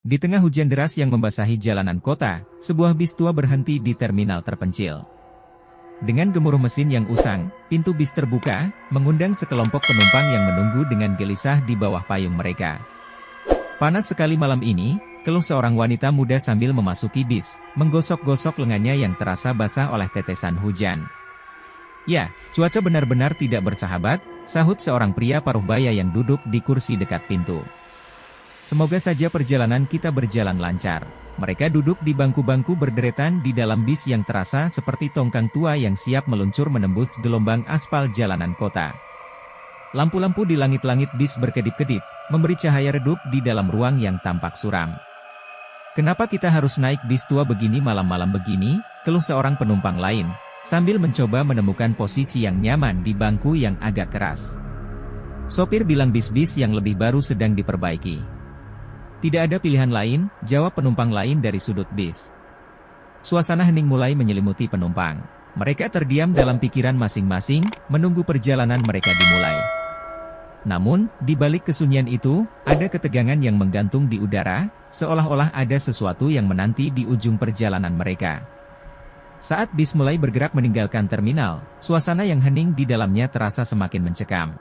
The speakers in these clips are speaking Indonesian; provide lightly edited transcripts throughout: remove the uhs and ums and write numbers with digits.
Di tengah hujan deras yang membasahi jalanan kota, sebuah bis tua berhenti di terminal terpencil. Dengan gemuruh mesin yang usang, pintu bis terbuka, mengundang sekelompok penumpang yang menunggu dengan gelisah di bawah payung mereka. Panas sekali malam ini, keluh seorang wanita muda sambil memasuki bis, menggosok-gosok lengannya yang terasa basah oleh tetesan hujan. "Ya, cuaca benar-benar tidak bersahabat," sahut seorang pria paruh baya yang duduk di kursi dekat pintu. "Semoga saja perjalanan kita berjalan lancar." Mereka duduk di bangku-bangku berderetan di dalam bis yang terasa seperti tongkang tua yang siap meluncur menembus gelombang aspal jalanan kota. Lampu-lampu di langit-langit bis berkedip-kedip, memberi cahaya redup di dalam ruang yang tampak suram. "Kenapa kita harus naik bis tua begini malam-malam begini?" keluh seorang penumpang lain, sambil mencoba menemukan posisi yang nyaman di bangku yang agak keras. Sopir bilang bis-bis yang lebih baru sedang diperbaiki. "Tidak ada pilihan lain," jawab penumpang lain dari sudut bis. Suasana hening mulai menyelimuti penumpang. Mereka terdiam dalam pikiran masing-masing, menunggu perjalanan mereka dimulai. Namun, di balik kesunyian itu, ada ketegangan yang menggantung di udara, seolah-olah ada sesuatu yang menanti di ujung perjalanan mereka. Saat bis mulai bergerak meninggalkan terminal, suasana yang hening di dalamnya terasa semakin mencekam.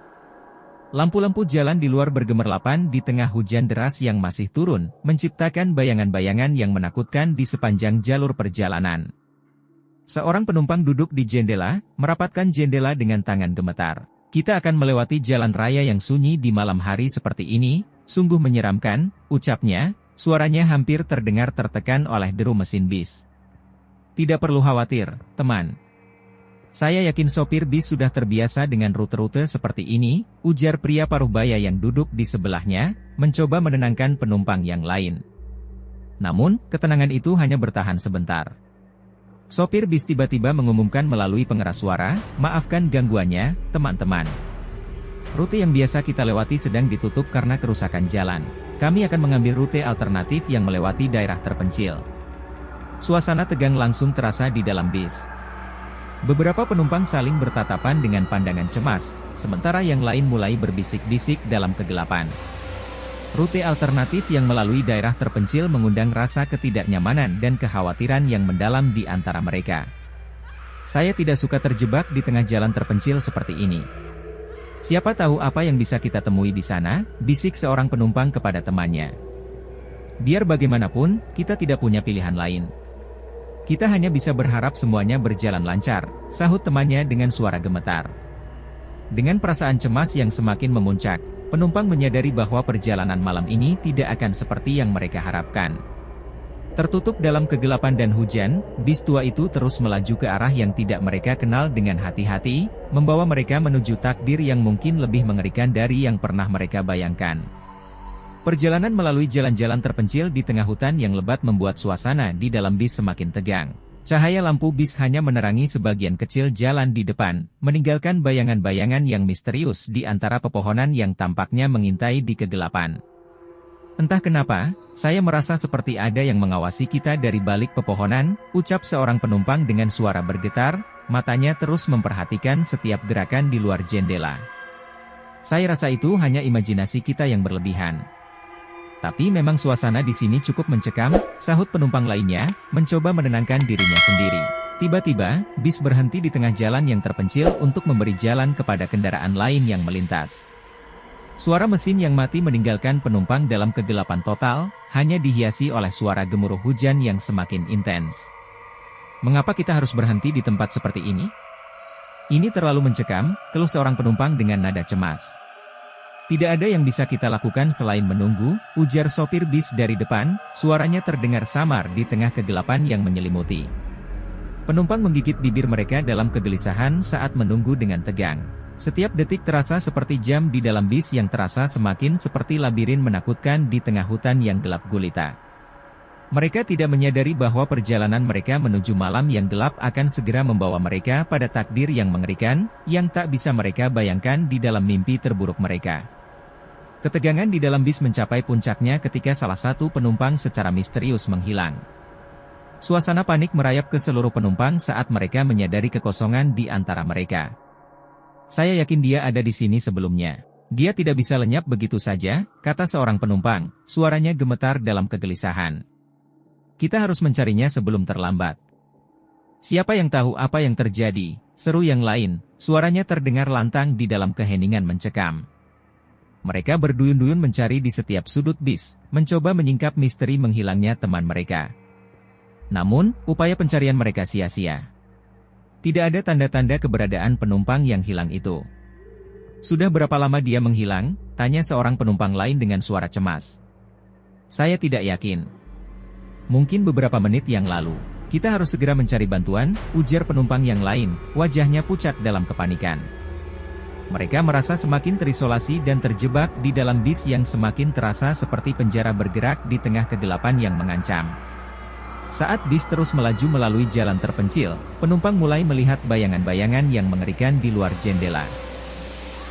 Lampu-lampu jalan di luar bergemerlapan di tengah hujan deras yang masih turun, menciptakan bayangan-bayangan yang menakutkan di sepanjang jalur perjalanan. Seorang penumpang duduk di jendela, merapatkan jendela dengan tangan gemetar. "Kita akan melewati jalan raya yang sunyi di malam hari seperti ini, sungguh menyeramkan," ucapnya, suaranya hampir terdengar tertekan oleh deru mesin bis. "Tidak perlu khawatir, teman. Saya yakin sopir bis sudah terbiasa dengan rute-rute seperti ini," ujar pria paruh baya yang duduk di sebelahnya, mencoba menenangkan penumpang yang lain. Namun, ketenangan itu hanya bertahan sebentar. Sopir bis tiba-tiba mengumumkan melalui pengeras suara, "Maafkan gangguannya, teman-teman. Rute yang biasa kita lewati sedang ditutup karena kerusakan jalan. Kami akan mengambil rute alternatif yang melewati daerah terpencil." Suasana tegang langsung terasa di dalam bis. Beberapa penumpang saling bertatapan dengan pandangan cemas, sementara yang lain mulai berbisik-bisik dalam kegelapan. Rute alternatif yang melalui daerah terpencil mengundang rasa ketidaknyamanan dan kekhawatiran yang mendalam di antara mereka. "Saya tidak suka terjebak di tengah jalan terpencil seperti ini. Siapa tahu apa yang bisa kita temui di sana," bisik seorang penumpang kepada temannya. "Biar bagaimanapun, kita tidak punya pilihan lain. Kita hanya bisa berharap semuanya berjalan lancar," sahut temannya dengan suara gemetar. Dengan perasaan cemas yang semakin memuncak, penumpang menyadari bahwa perjalanan malam ini tidak akan seperti yang mereka harapkan. Tertutup dalam kegelapan dan hujan, bis tua itu terus melaju ke arah yang tidak mereka kenal dengan hati-hati, membawa mereka menuju takdir yang mungkin lebih mengerikan dari yang pernah mereka bayangkan. Perjalanan melalui jalan-jalan terpencil di tengah hutan yang lebat membuat suasana di dalam bis semakin tegang. Cahaya lampu bis hanya menerangi sebagian kecil jalan di depan, meninggalkan bayangan-bayangan yang misterius di antara pepohonan yang tampaknya mengintai di kegelapan. "Entah kenapa, saya merasa seperti ada yang mengawasi kita dari balik pepohonan," ucap seorang penumpang dengan suara bergetar, matanya terus memperhatikan setiap gerakan di luar jendela. "Saya rasa itu hanya imajinasi kita yang berlebihan. Tapi memang suasana di sini cukup mencekam," sahut penumpang lainnya, mencoba menenangkan dirinya sendiri. Tiba-tiba, bis berhenti di tengah jalan yang terpencil untuk memberi jalan kepada kendaraan lain yang melintas. Suara mesin yang mati meninggalkan penumpang dalam kegelapan total, hanya dihiasi oleh suara gemuruh hujan yang semakin intens. "Mengapa kita harus berhenti di tempat seperti ini? Ini terlalu mencekam," keluh seorang penumpang dengan nada cemas. "Tidak ada yang bisa kita lakukan selain menunggu," ujar sopir bis dari depan, suaranya terdengar samar di tengah kegelapan yang menyelimuti. Penumpang menggigit bibir mereka dalam kegelisahan saat menunggu dengan tegang. Setiap detik terasa seperti jam di dalam bis yang terasa semakin seperti labirin menakutkan di tengah hutan yang gelap gulita. Mereka tidak menyadari bahwa perjalanan mereka menuju malam yang gelap akan segera membawa mereka pada takdir yang mengerikan, yang tak bisa mereka bayangkan di dalam mimpi terburuk mereka. Ketegangan di dalam bis mencapai puncaknya ketika salah satu penumpang secara misterius menghilang. Suasana panik merayap ke seluruh penumpang saat mereka menyadari kekosongan di antara mereka. "Saya yakin dia ada di sini sebelumnya. Dia tidak bisa lenyap begitu saja, kata seorang penumpang, suaranya gemetar dalam kegelisahan. Kita harus mencarinya sebelum terlambat. Siapa yang tahu apa yang terjadi, seru yang lain, suaranya terdengar lantang di dalam keheningan mencekam. Mereka berduyun-duyun mencari di setiap sudut bis, mencoba menyingkap misteri menghilangnya teman mereka. Namun, upaya pencarian mereka sia-sia. Tidak ada tanda-tanda keberadaan penumpang yang hilang itu. Sudah berapa lama dia menghilang? Tanya seorang penumpang lain dengan suara cemas. Saya tidak yakin. Mungkin beberapa menit yang lalu. Kita harus segera mencari bantuan, ujar penumpang yang lain, wajahnya pucat dalam kepanikan. Mereka merasa semakin terisolasi dan terjebak di dalam bis yang semakin terasa seperti penjara bergerak di tengah kegelapan yang mengancam. Saat bis terus melaju melalui jalan terpencil, penumpang mulai melihat bayangan-bayangan yang mengerikan di luar jendela.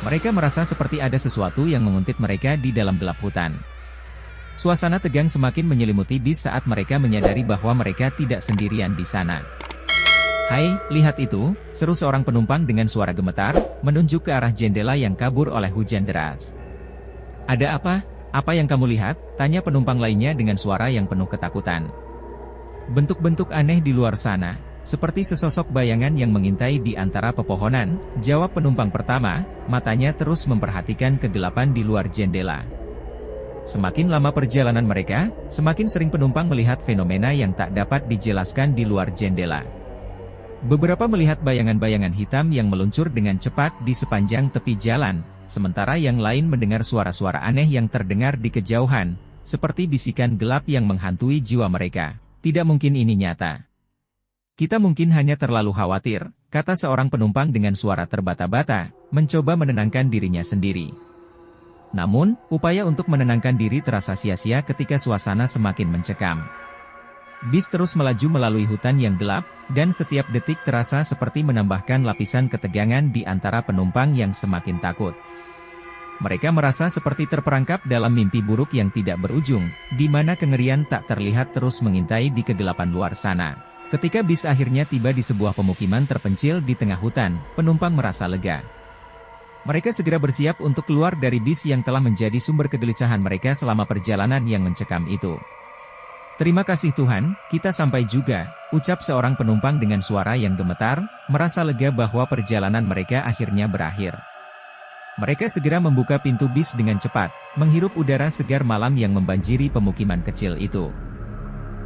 Mereka merasa seperti ada sesuatu yang menguntit mereka di dalam gelap hutan. Suasana tegang semakin menyelimuti bis saat mereka menyadari bahwa mereka tidak sendirian di sana. Hai, lihat itu, seru seorang penumpang dengan suara gemetar, menunjuk ke arah jendela yang kabur oleh hujan deras. Ada apa? Apa yang kamu lihat? Tanya penumpang lainnya dengan suara yang penuh ketakutan. Bentuk-bentuk aneh di luar sana, seperti sesosok bayangan yang mengintai di antara pepohonan, jawab penumpang pertama, matanya terus memperhatikan kegelapan di luar jendela. Semakin lama perjalanan mereka, semakin sering penumpang melihat fenomena yang tak dapat dijelaskan di luar jendela. Beberapa melihat bayangan-bayangan hitam yang meluncur dengan cepat di sepanjang tepi jalan, sementara yang lain mendengar suara-suara aneh yang terdengar di kejauhan, seperti bisikan gelap yang menghantui jiwa mereka. Tidak mungkin ini nyata. Kita mungkin hanya terlalu khawatir, kata seorang penumpang dengan suara terbata-bata, mencoba menenangkan dirinya sendiri. Namun, upaya untuk menenangkan diri terasa sia-sia ketika suasana semakin mencekam. Bis terus melaju melalui hutan yang gelap, dan setiap detik terasa seperti menambahkan lapisan ketegangan di antara penumpang yang semakin takut. Mereka merasa seperti terperangkap dalam mimpi buruk yang tidak berujung, di mana kengerian tak terlihat terus mengintai di kegelapan luar sana. Ketika bis akhirnya tiba di sebuah pemukiman terpencil di tengah hutan, penumpang merasa lega. Mereka segera bersiap untuk keluar dari bis yang telah menjadi sumber kegelisahan mereka selama perjalanan yang mencekam itu. Terima kasih Tuhan, kita sampai juga, ucap seorang penumpang dengan suara yang gemetar, merasa lega bahwa perjalanan mereka akhirnya berakhir. Mereka segera membuka pintu bis dengan cepat, menghirup udara segar malam yang membanjiri pemukiman kecil itu.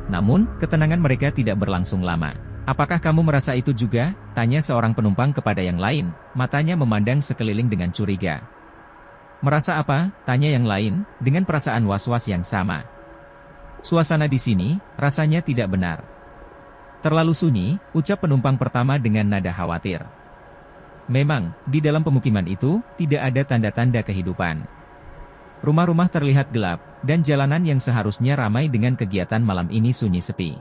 Namun, ketenangan mereka tidak berlangsung lama. Apakah kamu merasa itu juga? Tanya seorang penumpang kepada yang lain, matanya memandang sekeliling dengan curiga. Merasa apa? Tanya yang lain, dengan perasaan was-was yang sama. Suasana di sini, rasanya tidak benar. Terlalu sunyi, ucap penumpang pertama dengan nada khawatir. Memang, di dalam pemukiman itu, tidak ada tanda-tanda kehidupan. Rumah-rumah terlihat gelap, dan jalanan yang seharusnya ramai dengan kegiatan malam ini sunyi sepi.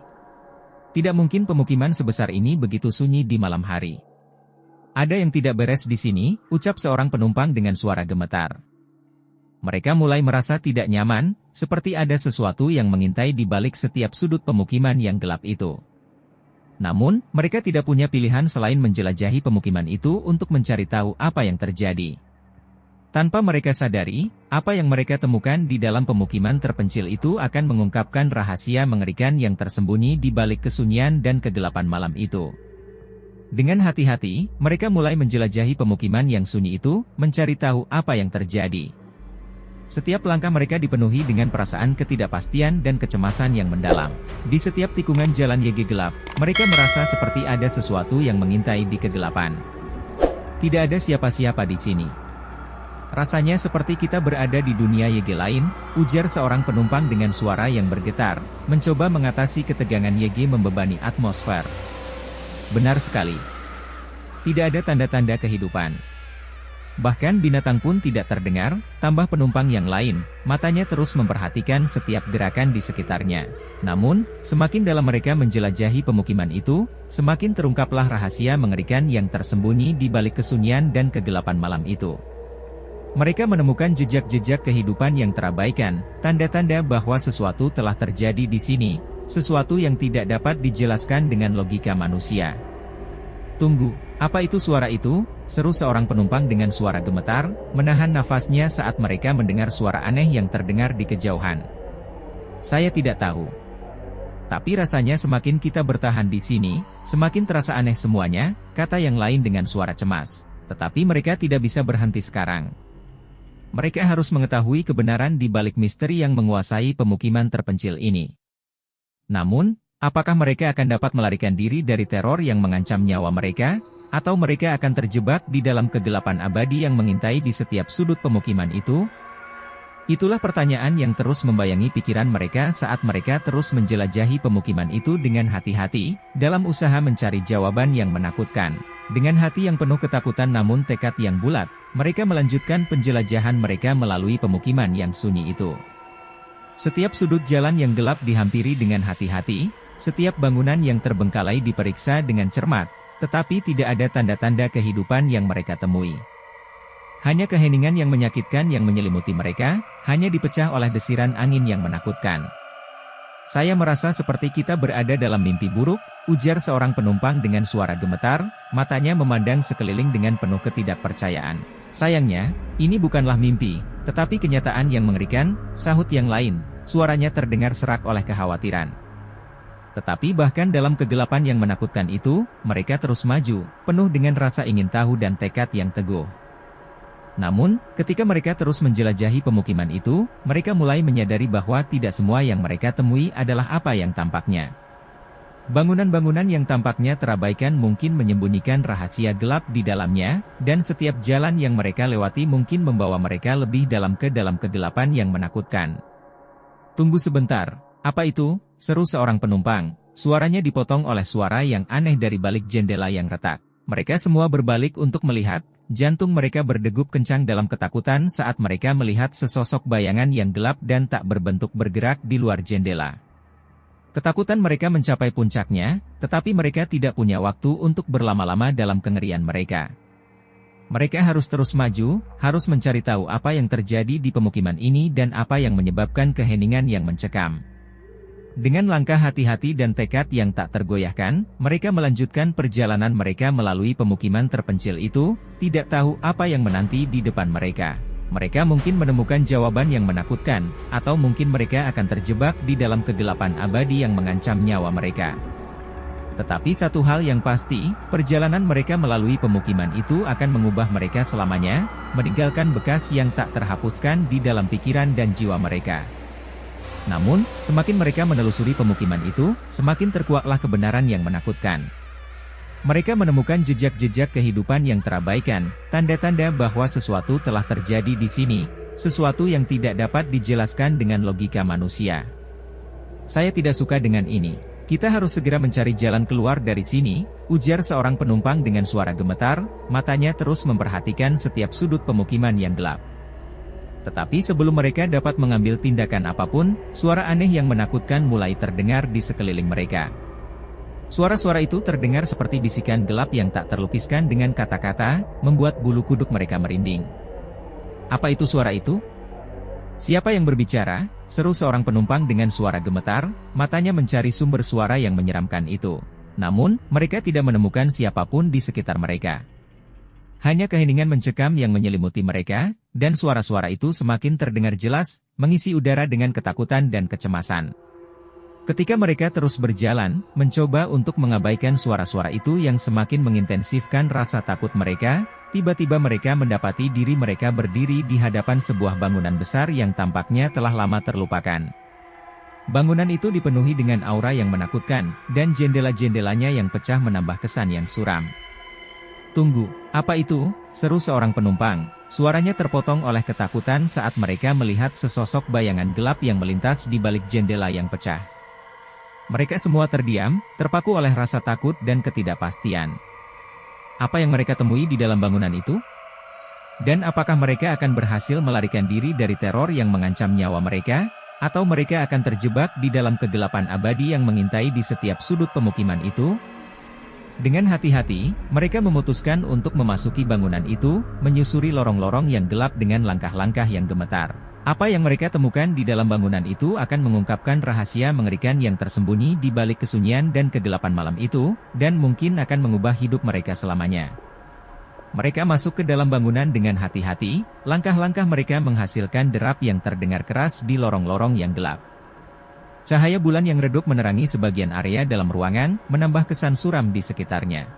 Tidak mungkin pemukiman sebesar ini begitu sunyi di malam hari. Ada yang tidak beres di sini, ucap seorang penumpang dengan suara gemetar. Mereka mulai merasa tidak nyaman, seperti ada sesuatu yang mengintai di balik setiap sudut pemukiman yang gelap itu. Namun, mereka tidak punya pilihan selain menjelajahi pemukiman itu untuk mencari tahu apa yang terjadi. Tanpa mereka sadari, apa yang mereka temukan di dalam pemukiman terpencil itu akan mengungkapkan rahasia mengerikan yang tersembunyi di balik kesunyian dan kegelapan malam itu. Dengan hati-hati, mereka mulai menjelajahi pemukiman yang sunyi itu, mencari tahu apa yang terjadi. Setiap langkah mereka dipenuhi dengan perasaan ketidakpastian dan kecemasan yang mendalam. Di setiap tikungan jalan YG gelap, mereka merasa seperti ada sesuatu yang mengintai di kegelapan. Tidak ada siapa-siapa di sini. Rasanya seperti kita berada di dunia YG lain, ujar seorang penumpang dengan suara yang bergetar, mencoba mengatasi ketegangan YG membebani atmosfer. Benar sekali. Tidak ada tanda-tanda kehidupan. Bahkan binatang pun tidak terdengar, tambah penumpang yang lain, matanya terus memperhatikan setiap gerakan di sekitarnya. Namun, semakin dalam mereka menjelajahi pemukiman itu, semakin terungkaplah rahasia mengerikan yang tersembunyi di balik kesunyian dan kegelapan malam itu. Mereka menemukan jejak-jejak kehidupan yang terabaikan, tanda-tanda bahwa sesuatu telah terjadi di sini, sesuatu yang tidak dapat dijelaskan dengan logika manusia. Tunggu, apa itu suara itu? seru seorang penumpang dengan suara gemetar, menahan nafasnya saat mereka mendengar suara aneh yang terdengar di kejauhan. Saya tidak tahu. Tapi rasanya semakin kita bertahan di sini, semakin terasa aneh semuanya, kata yang lain dengan suara cemas. Tetapi mereka tidak bisa berhenti sekarang. Mereka harus mengetahui kebenaran di balik misteri yang menguasai pemukiman terpencil ini. Namun, apakah mereka akan dapat melarikan diri dari teror yang mengancam nyawa mereka? Atau mereka akan terjebak di dalam kegelapan abadi yang mengintai di setiap sudut pemukiman itu? Itulah pertanyaan yang terus membayangi pikiran mereka saat mereka terus menjelajahi pemukiman itu dengan hati-hati, dalam usaha mencari jawaban yang menakutkan. Dengan hati yang penuh ketakutan namun tekad yang bulat, mereka melanjutkan penjelajahan mereka melalui pemukiman yang sunyi itu. Setiap sudut jalan yang gelap dihampiri dengan hati-hati, setiap bangunan yang terbengkalai diperiksa dengan cermat, tetapi tidak ada tanda-tanda kehidupan yang mereka temui. Hanya keheningan yang menyakitkan yang menyelimuti mereka, hanya dipecah oleh desiran angin yang menakutkan. Saya merasa seperti kita berada dalam mimpi buruk, ujar seorang penumpang dengan suara gemetar, matanya memandang sekeliling dengan penuh ketidakpercayaan. Sayangnya, ini bukanlah mimpi, tetapi kenyataan yang mengerikan, sahut yang lain, suaranya terdengar serak oleh kekhawatiran. Tetapi bahkan dalam kegelapan yang menakutkan itu, mereka terus maju, penuh dengan rasa ingin tahu dan tekad yang teguh. Namun, ketika mereka terus menjelajahi pemukiman itu, mereka mulai menyadari bahwa tidak semua yang mereka temui adalah apa yang tampaknya. Bangunan-bangunan yang tampaknya terabaikan mungkin menyembunyikan rahasia gelap di dalamnya, dan setiap jalan yang mereka lewati mungkin membawa mereka lebih dalam ke dalam kegelapan yang menakutkan. Tunggu sebentar, apa itu? Seru seorang penumpang, suaranya dipotong oleh suara yang aneh dari balik jendela yang retak. Mereka semua berbalik untuk melihat. Jantung mereka berdegup kencang dalam ketakutan saat mereka melihat sesosok bayangan yang gelap dan tak berbentuk bergerak di luar jendela. Ketakutan mereka mencapai puncaknya, tetapi mereka tidak punya waktu untuk berlama-lama dalam kengerian mereka. Mereka harus terus maju, harus mencari tahu apa yang terjadi di pemukiman ini dan apa yang menyebabkan keheningan yang mencekam. Dengan langkah hati-hati dan tekad yang tak tergoyahkan, mereka melanjutkan perjalanan mereka melalui pemukiman terpencil itu, tidak tahu apa yang menanti di depan mereka. Mereka mungkin menemukan jawaban yang menakutkan, atau mungkin mereka akan terjebak di dalam kegelapan abadi yang mengancam nyawa mereka. Tetapi satu hal yang pasti, perjalanan mereka melalui pemukiman itu akan mengubah mereka selamanya, meninggalkan bekas yang tak terhapuskan di dalam pikiran dan jiwa mereka. Namun, semakin mereka menelusuri pemukiman itu, semakin terkuaklah kebenaran yang menakutkan. Mereka menemukan jejak-jejak kehidupan yang terabaikan, tanda-tanda bahwa sesuatu telah terjadi di sini, sesuatu yang tidak dapat dijelaskan dengan logika manusia. Saya tidak suka dengan ini. Kita harus segera mencari jalan keluar dari sini, ujar seorang penumpang dengan suara gemetar, matanya terus memperhatikan setiap sudut pemukiman yang gelap. Tetapi sebelum mereka dapat mengambil tindakan apapun, suara aneh yang menakutkan mulai terdengar di sekeliling mereka. Suara-suara itu terdengar seperti bisikan gelap yang tak terlukiskan dengan kata-kata, membuat bulu kuduk mereka merinding. Apa itu suara itu? Siapa yang berbicara? Seru seorang penumpang dengan suara gemetar, matanya mencari sumber suara yang menyeramkan itu. Namun, mereka tidak menemukan siapapun di sekitar mereka. Hanya keheningan mencekam yang menyelimuti mereka, dan suara-suara itu semakin terdengar jelas, mengisi udara dengan ketakutan dan kecemasan. Ketika mereka terus berjalan, mencoba untuk mengabaikan suara-suara itu yang semakin mengintensifkan rasa takut mereka, tiba-tiba mereka mendapati diri mereka berdiri di hadapan sebuah bangunan besar yang tampaknya telah lama terlupakan. Bangunan itu dipenuhi dengan aura yang menakutkan, dan jendela-jendelanya yang pecah menambah kesan yang suram. Tunggu, apa itu? Seru seorang penumpang, suaranya terpotong oleh ketakutan saat mereka melihat sesosok bayangan gelap yang melintas di balik jendela yang pecah. Mereka semua terdiam, terpaku oleh rasa takut dan ketidakpastian. Apa yang mereka temui di dalam bangunan itu? Dan apakah mereka akan berhasil melarikan diri dari teror yang mengancam nyawa mereka? Atau mereka akan terjebak di dalam kegelapan abadi yang mengintai di setiap sudut pemukiman itu? Dengan hati-hati, mereka memutuskan untuk memasuki bangunan itu, menyusuri lorong-lorong yang gelap dengan langkah-langkah yang gemetar. Apa yang mereka temukan di dalam bangunan itu akan mengungkapkan rahasia mengerikan yang tersembunyi di balik kesunyian dan kegelapan malam itu, dan mungkin akan mengubah hidup mereka selamanya. Mereka masuk ke dalam bangunan dengan hati-hati, langkah-langkah mereka menghasilkan derap yang terdengar keras di lorong-lorong yang gelap. Cahaya bulan yang redup menerangi sebagian area dalam ruangan, menambah kesan suram di sekitarnya.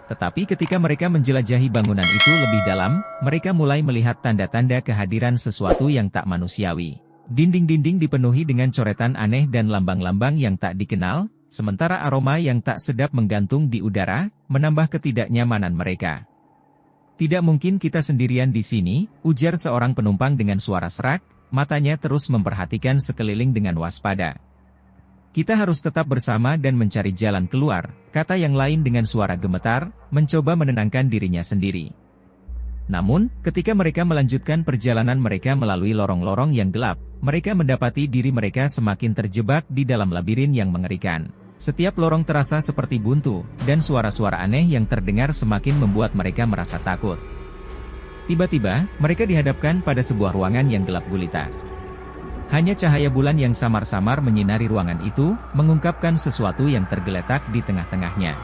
Tetapi ketika mereka menjelajahi bangunan itu lebih dalam, mereka mulai melihat tanda-tanda kehadiran sesuatu yang tak manusiawi. Dinding-dinding dipenuhi dengan coretan aneh dan lambang-lambang yang tak dikenal, sementara aroma yang tak sedap menggantung di udara, menambah ketidaknyamanan mereka. "Tidak mungkin kita sendirian di sini," ujar seorang penumpang dengan suara serak, matanya terus memperhatikan sekeliling dengan waspada. "Kita harus tetap bersama dan mencari jalan keluar," kata yang lain dengan suara gemetar, mencoba menenangkan dirinya sendiri. Namun, ketika mereka melanjutkan perjalanan mereka melalui lorong-lorong yang gelap, mereka mendapati diri mereka semakin terjebak di dalam labirin yang mengerikan. Setiap lorong terasa seperti buntu, dan suara-suara aneh yang terdengar semakin membuat mereka merasa takut. Tiba-tiba, mereka dihadapkan pada sebuah ruangan yang gelap gulita. Hanya cahaya bulan yang samar-samar menyinari ruangan itu, mengungkapkan sesuatu yang tergeletak di tengah-tengahnya.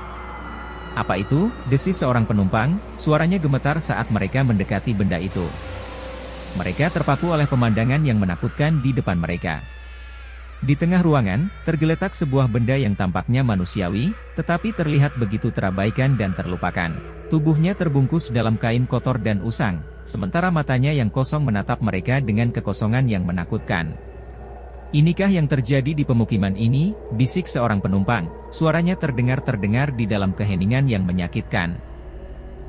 "Apa itu?" desis seorang penumpang, suaranya gemetar saat mereka mendekati benda itu. Mereka terpaku oleh pemandangan yang menakutkan di depan mereka. Di tengah ruangan, tergeletak sebuah benda yang tampaknya manusiawi, tetapi terlihat begitu terabaikan dan terlupakan. Tubuhnya terbungkus dalam kain kotor dan usang, sementara matanya yang kosong menatap mereka dengan kekosongan yang menakutkan. "Inikah yang terjadi di pemukiman ini?" bisik seorang penumpang, suaranya terdengar di dalam keheningan yang menyakitkan.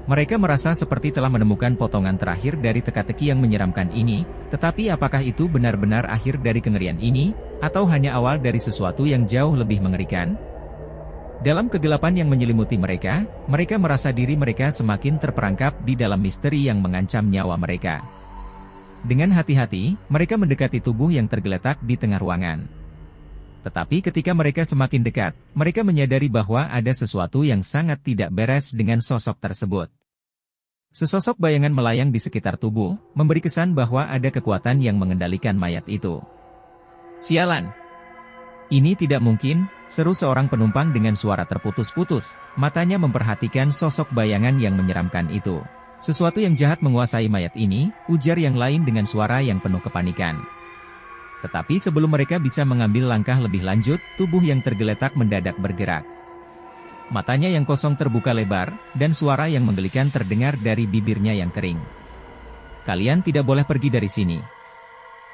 Mereka merasa seperti telah menemukan potongan terakhir dari teka-teki yang menyeramkan ini, tetapi apakah itu benar-benar akhir dari kengerian ini, atau hanya awal dari sesuatu yang jauh lebih mengerikan? Dalam kegelapan yang menyelimuti mereka, mereka merasa diri mereka semakin terperangkap di dalam misteri yang mengancam nyawa mereka. Dengan hati-hati, mereka mendekati tubuh yang tergeletak di tengah ruangan. Tetapi ketika mereka semakin dekat, mereka menyadari bahwa ada sesuatu yang sangat tidak beres dengan sosok tersebut. Sesosok bayangan melayang di sekitar tubuh, memberi kesan bahwa ada kekuatan yang mengendalikan mayat itu. "Sialan! Ini tidak mungkin," seru seorang penumpang dengan suara terputus-putus, matanya memperhatikan sosok bayangan yang menyeramkan itu. "Sesuatu yang jahat menguasai mayat ini," ujar yang lain dengan suara yang penuh kepanikan. Tetapi sebelum mereka bisa mengambil langkah lebih lanjut, tubuh yang tergeletak mendadak bergerak. Matanya yang kosong terbuka lebar, dan suara yang menggelikan terdengar dari bibirnya yang kering. "Kalian tidak boleh pergi dari sini.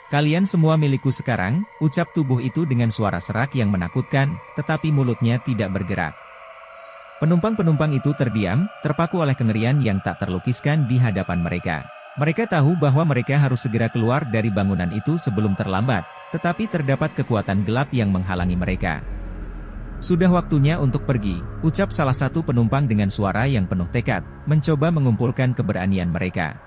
Kalian semua milikku sekarang," ucap tubuh itu dengan suara serak yang menakutkan, tetapi mulutnya tidak bergerak. Penumpang-penumpang itu terdiam, terpaku oleh kengerian yang tak terlukiskan di hadapan mereka. Mereka tahu bahwa mereka harus segera keluar dari bangunan itu sebelum terlambat, tetapi terdapat kekuatan gelap yang menghalangi mereka. "Sudah waktunya untuk pergi," ucap salah satu penumpang dengan suara yang penuh tekad, mencoba mengumpulkan keberanian mereka.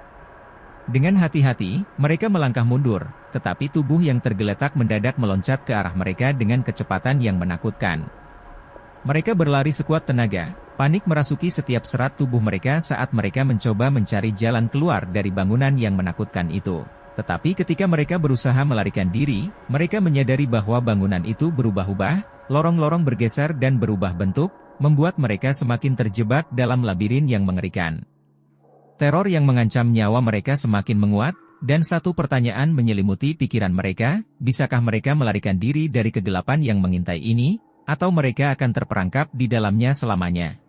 Dengan hati-hati, mereka melangkah mundur, tetapi tubuh yang tergeletak mendadak meloncat ke arah mereka dengan kecepatan yang menakutkan. Mereka berlari sekuat tenaga, panik merasuki setiap serat tubuh mereka saat mereka mencoba mencari jalan keluar dari bangunan yang menakutkan itu. Tetapi ketika mereka berusaha melarikan diri, mereka menyadari bahwa bangunan itu berubah-ubah, lorong-lorong bergeser dan berubah bentuk, membuat mereka semakin terjebak dalam labirin yang mengerikan. Teror yang mengancam nyawa mereka semakin menguat, dan satu pertanyaan menyelimuti pikiran mereka, bisakah mereka melarikan diri dari kegelapan yang mengintai ini? Atau mereka akan terperangkap di dalamnya selamanya.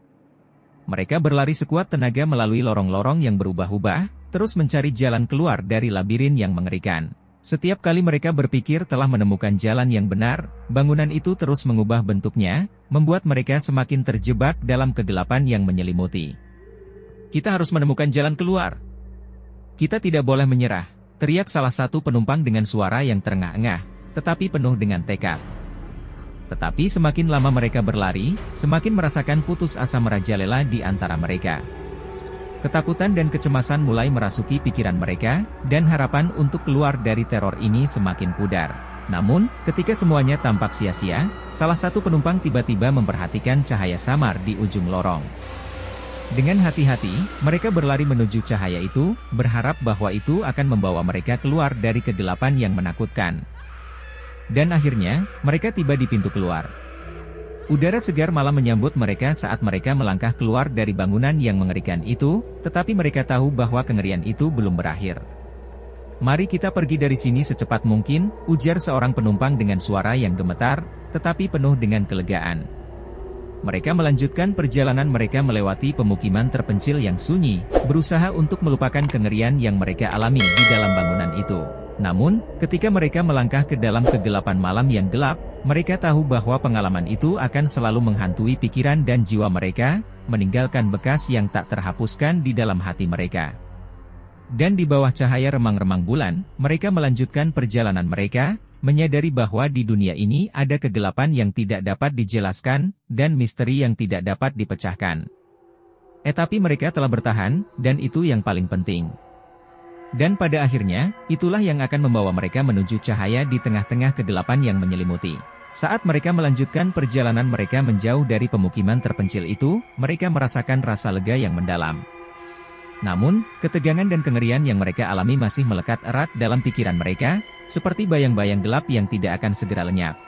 Mereka berlari sekuat tenaga melalui lorong-lorong yang berubah-ubah, terus mencari jalan keluar dari labirin yang mengerikan. Setiap kali mereka berpikir telah menemukan jalan yang benar, bangunan itu terus mengubah bentuknya, membuat mereka semakin terjebak dalam kegelapan yang menyelimuti. "Kita harus menemukan jalan keluar. Kita tidak boleh menyerah," teriak salah satu penumpang dengan suara yang terengah-engah, tetapi penuh dengan tekad. Tetapi semakin lama mereka berlari, semakin merasakan putus asa merajalela di antara mereka. Ketakutan dan kecemasan mulai merasuki pikiran mereka, dan harapan untuk keluar dari teror ini semakin pudar. Namun, ketika semuanya tampak sia-sia, salah satu penumpang tiba-tiba memperhatikan cahaya samar di ujung lorong. Dengan hati-hati, mereka berlari menuju cahaya itu, berharap bahwa itu akan membawa mereka keluar dari kegelapan yang menakutkan. Dan akhirnya, mereka tiba di pintu keluar. Udara segar malah menyambut mereka saat mereka melangkah keluar dari bangunan yang mengerikan itu, tetapi mereka tahu bahwa kengerian itu belum berakhir. "Mari kita pergi dari sini secepat mungkin," ujar seorang penumpang dengan suara yang gemetar, tetapi penuh dengan kelegaan. Mereka melanjutkan perjalanan mereka melewati pemukiman terpencil yang sunyi, berusaha untuk melupakan kengerian yang mereka alami di dalam bangunan itu. Namun, ketika mereka melangkah ke dalam kegelapan malam yang gelap, mereka tahu bahwa pengalaman itu akan selalu menghantui pikiran dan jiwa mereka, meninggalkan bekas yang tak terhapuskan di dalam hati mereka. Dan di bawah cahaya remang-remang bulan, mereka melanjutkan perjalanan mereka, menyadari bahwa di dunia ini ada kegelapan yang tidak dapat dijelaskan, dan misteri yang tidak dapat dipecahkan. Tapi mereka telah bertahan, dan itu yang paling penting. Dan pada akhirnya, itulah yang akan membawa mereka menuju cahaya di tengah-tengah kegelapan yang menyelimuti. Saat mereka melanjutkan perjalanan mereka menjauh dari pemukiman terpencil itu, mereka merasakan rasa lega yang mendalam. Namun, ketegangan dan kengerian yang mereka alami masih melekat erat dalam pikiran mereka, seperti bayang-bayang gelap yang tidak akan segera lenyap.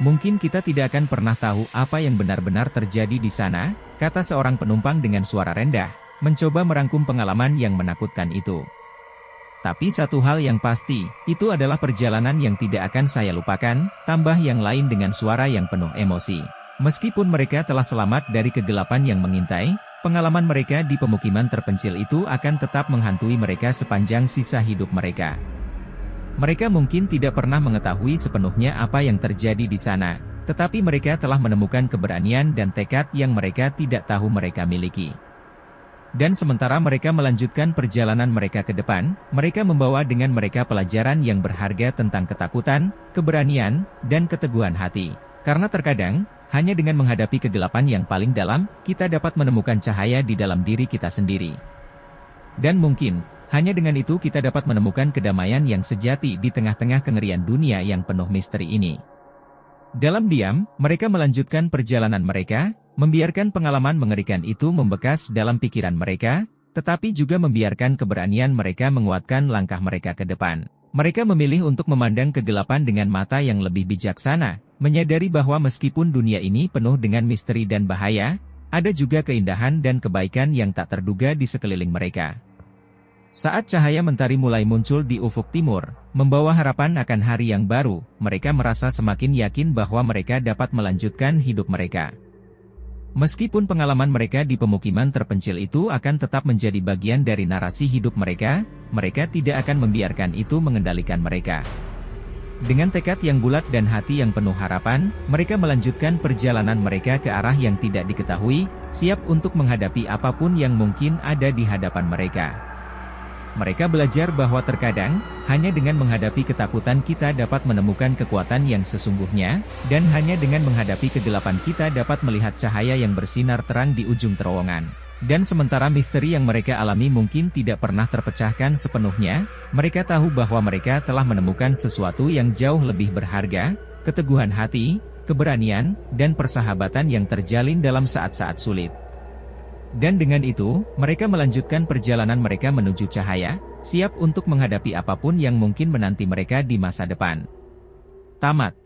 "Mungkin kita tidak akan pernah tahu apa yang benar-benar terjadi di sana," kata seorang penumpang dengan suara rendah, mencoba merangkum pengalaman yang menakutkan itu. "Tapi satu hal yang pasti, itu adalah perjalanan yang tidak akan saya lupakan," tambah yang lain dengan suara yang penuh emosi. Meskipun mereka telah selamat dari kegelapan yang mengintai, pengalaman mereka di pemukiman terpencil itu akan tetap menghantui mereka sepanjang sisa hidup mereka. Mereka mungkin tidak pernah mengetahui sepenuhnya apa yang terjadi di sana, tetapi mereka telah menemukan keberanian dan tekad yang mereka tidak tahu mereka miliki. Dan sementara mereka melanjutkan perjalanan mereka ke depan, mereka membawa dengan mereka pelajaran yang berharga tentang ketakutan, keberanian, dan keteguhan hati. Karena terkadang, hanya dengan menghadapi kegelapan yang paling dalam, kita dapat menemukan cahaya di dalam diri kita sendiri. Dan mungkin, hanya dengan itu kita dapat menemukan kedamaian yang sejati di tengah-tengah kengerian dunia yang penuh misteri ini. Dalam diam, mereka melanjutkan perjalanan mereka, membiarkan pengalaman mengerikan itu membekas dalam pikiran mereka, tetapi juga membiarkan keberanian mereka menguatkan langkah mereka ke depan. Mereka memilih untuk memandang kegelapan dengan mata yang lebih bijaksana, menyadari bahwa meskipun dunia ini penuh dengan misteri dan bahaya, ada juga keindahan dan kebaikan yang tak terduga di sekeliling mereka. Saat cahaya mentari mulai muncul di ufuk timur, membawa harapan akan hari yang baru, mereka merasa semakin yakin bahwa mereka dapat melanjutkan hidup mereka. Meskipun pengalaman mereka di pemukiman terpencil itu akan tetap menjadi bagian dari narasi hidup mereka, mereka tidak akan membiarkan itu mengendalikan mereka. Dengan tekad yang bulat dan hati yang penuh harapan, mereka melanjutkan perjalanan mereka ke arah yang tidak diketahui, siap untuk menghadapi apapun yang mungkin ada di hadapan mereka. Mereka belajar bahwa terkadang, hanya dengan menghadapi ketakutan kita dapat menemukan kekuatan yang sesungguhnya, dan hanya dengan menghadapi kegelapan kita dapat melihat cahaya yang bersinar terang di ujung terowongan. Dan sementara misteri yang mereka alami mungkin tidak pernah terpecahkan sepenuhnya, mereka tahu bahwa mereka telah menemukan sesuatu yang jauh lebih berharga, keteguhan hati, keberanian, dan persahabatan yang terjalin dalam saat-saat sulit. Dan dengan itu, mereka melanjutkan perjalanan mereka menuju cahaya, siap untuk menghadapi apapun yang mungkin menanti mereka di masa depan. Tamat.